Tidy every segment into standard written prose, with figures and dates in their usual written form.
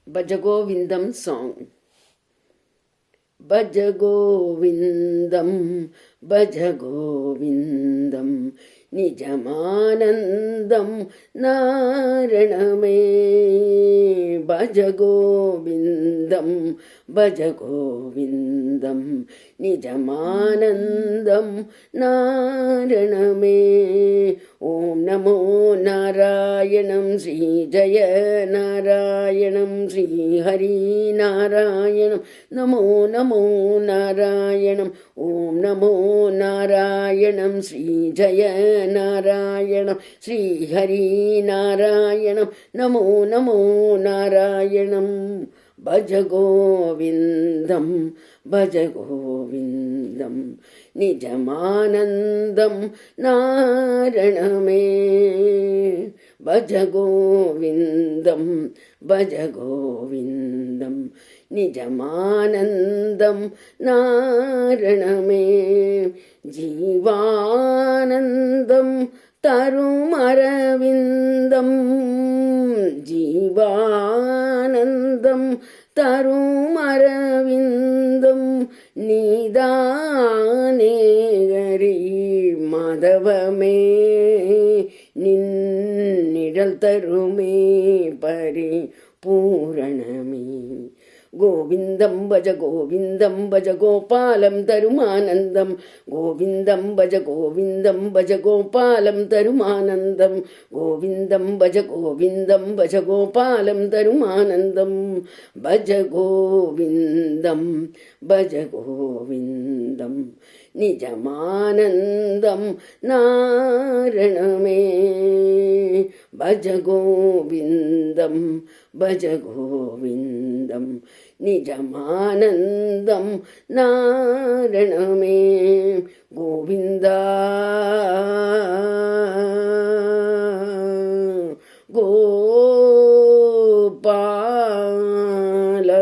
Bhajagovindam song. Bhajagovindam, Bhajagovindam, Nijamanandam Naraname. Bhajagovindam, Bhajagovindam, Nijamanandam Naraname. Om Namo Narayanam Sri Jaya Narayanam Sri Hari Narayanam Namo Namo Narayanam Om Namo Narayanam Sri Jaya Narayanam Sri Hari Narayanam Namo Namo Narayanam. Bhajagovindam, Bhajagovindam, Nijamanandam Naraname. Bhajagovindam, Bhajagovindam, Nijamanandam Naraname. Jivanandam Tarumaravidam, Jivanandam Tarumaravidam, Nidane Madhavame, Ninnidal Tarume Pari Puraname. Govindam Bhaja Govindam Bhaja Gopalam Tarumanandam. Govindam Bhaja Govindam Bhaja Gopalam Tarumanandam. Govindam Bhaja Govindam Bhaja Gopalam Tarumanandam. Bhaja Govindam Bhaja Govindam, Nijamanandam Naraname. Bhaja Govindam Bhaja Govindam, Nijamanandam Naraname. Govinda Gopala,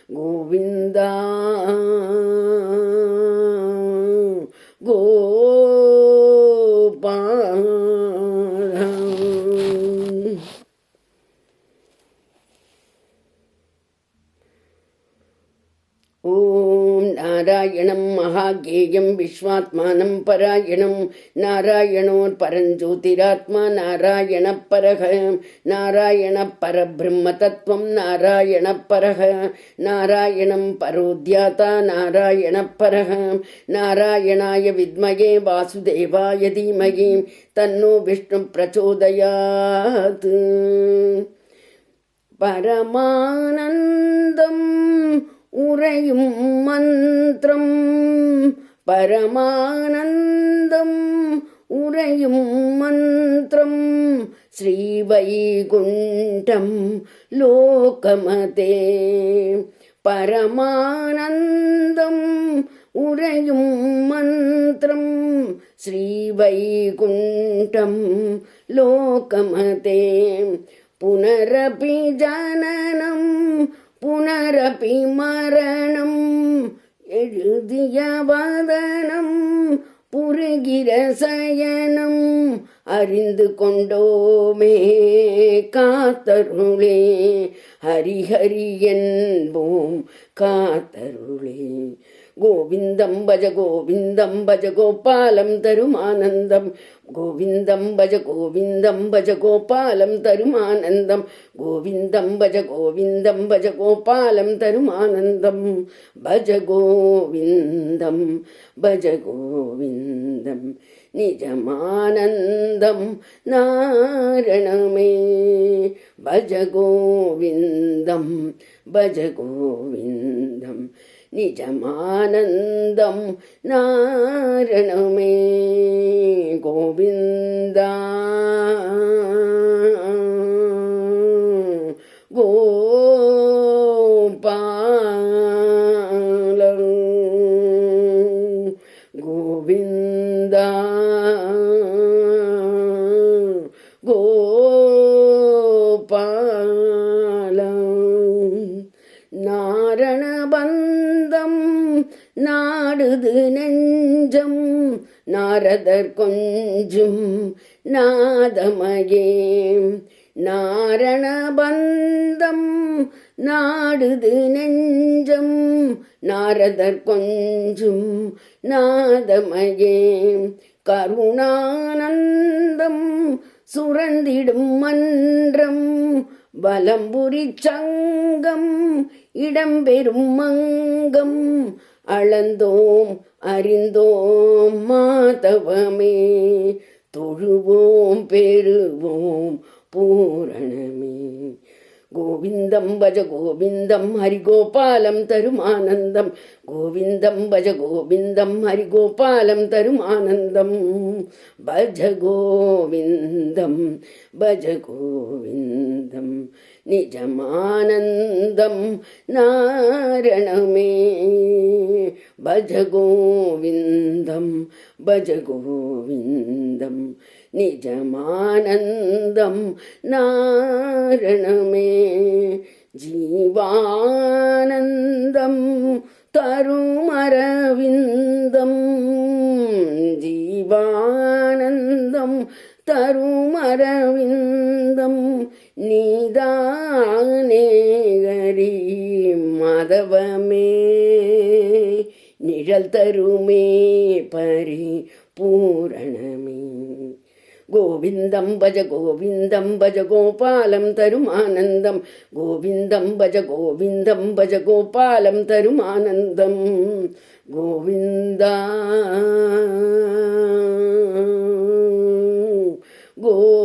Govinda Gopala. Om Narayanam Mahageyam Vishwatmanam Parayanam Narayanor Paranjyotiratma Narayana Paraha Narayana Parabrahma Tattvam Narayana Paraha Narayanam Parodhyata Narayana Paraha Narayanaya Vidmaye Vasudevaya Dhimaye Tanno Vishnu Prachodayat. Paramanandam Urayum mantram, Paramanandam Urayum mantram, Sri Vaikuntham Lokamate. Paramanandam Urayum mantram, Sri Vaikuntham Lokamate. Punarapi jananam Punarapi maranam, Ezhudiya vadanam Purigira sayanam, Arindu kondome Katarule, Hari Hari என்போம் Katarule. Govindam Bhaja Govindam Bhaja Gopalam Tarumanandam. Govindam Bhaja Govindam Bhaja Gopalam Tarumanandam. Govindam Bhaja Govindam Bhaja Gopalam Tarumanandam. Bhaja Govindam Bhaja Govindam, Nijamanandam Naraname. Bhaja Govindam Bhaja Govindam, Nijamanandam Naraname. Govinda Gopala, Govinda Gopala. Naranabandam நாடுது நெஞ்சம் நாரதர் கொஞ்சும் நாதமயே நாரணபந்தம் நாடுது நெஞ்சம் நாரதர் கொஞ்சும் நாதமயே கருணானந்தம் சுரந்திடும் மன்றம் வலம்புரி சங்கம் இடம்பெறும் மங்கம் அளந்தோம் அறிந்தோம் மாதவமே தொழுவோம் பெறுவோம் பூரணமே. கோவிந்தம் பஜ கோவிந்தம் ஹரிகோபாலம் தருமானந்தம் கோவிந்தம் பஜ கோவிந்தம் ஹரிகோபாலம் தருமானந்தம் பஜ கோவிந்தம் பஜ கோவிந்தம் நிஜமானந்தம் நாரணமே. பஜ கோவிந்தம் பஜ கோவிந்தம் நிஜமானந்தம் நாரணமே. ஜீவானந்தம் தருமரவிந்தம் ஜீவானந்தம் தருமரவிந்தம் நீதானே ஹரி மாதவமே நிழல் தருமே பரி பூரணமே. கோவிந்தம் பஜ கோவிந்தம் பஜ கோபாலம் தருமானந்தம் கோவிந்தம் பஜ கோவிந்தம் பஜ கோபாலம் தருமானந்தம் கோவிந்தா கோவிந்தா.